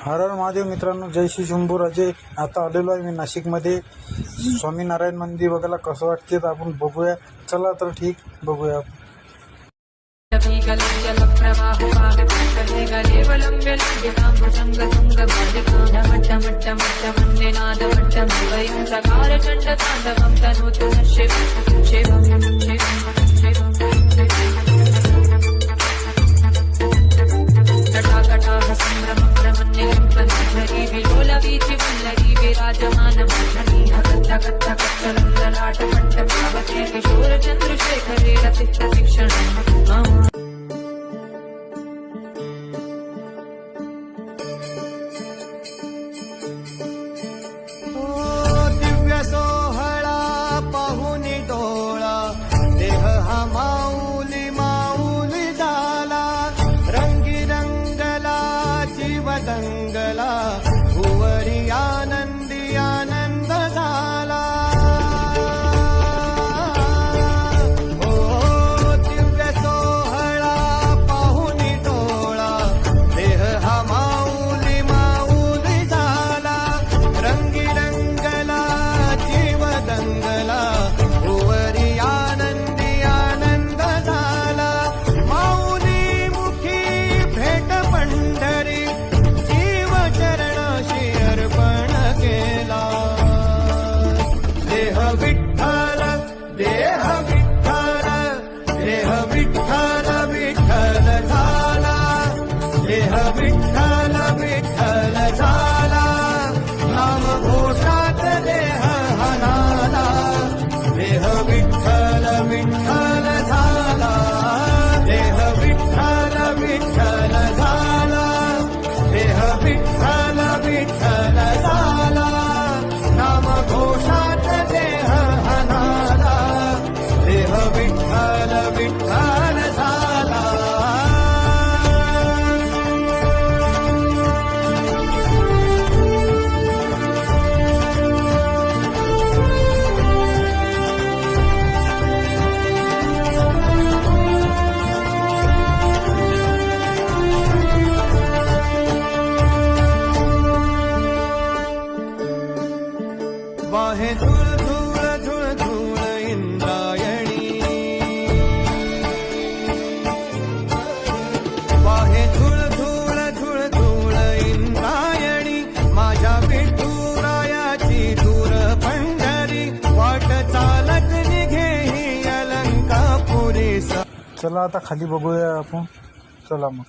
हर हर महादेव मित्रांनो, जय श्री शंभू राजे. आता आलेलो आहे मी नाशिकमध्ये स्वामीनारायण मंदिर बघायला. कसं वाटते तर आपण बघूया. चला तर ठीक, बघूया. किशोर चंद्रशेखरे रतिक्षण दिव्य सोहळा पाहुनी डोळा, देह हा माऊली माऊली झाला. रंगी रंगला जीव दंगला, भुवरी आनंदी आनंद झाला. हो दिव्य सोहळा पाहुनी डोळा, देह हा माऊली माऊली झाला. रंगी रंगला जीव दंगला, भुवरी आनंदी आनंद झाला. माऊली मुखी भेट पंढरी, जीव चरणाशी अर्पण केला. देह विठ्ठल देह विठ्ठल देह विठ्ठल विठ्ठल झाला. देह विठ्ठल विठ्ठल झाला. नाम घोषात देह हनाला. देह विठ्ठल विठ्ठल झाला. देह विठ्ठल विठ्ठल झाला. देह विठ्ठल विठ्ठल झाला. नाम घोषात देह हनाला. देह विठ्ठल विठ्ठल झाला. वाहे धूळ धूळ धूळ धूळ इंद्रायणी. वाहे धूळ धूळ धूळ धूळ इंद्रायणी. माझ्या विठुरायाची दूर पंढरी, वाट चालत निघे ही अलंकापुरी. चला आता खाली बघूया आपण. चला मग.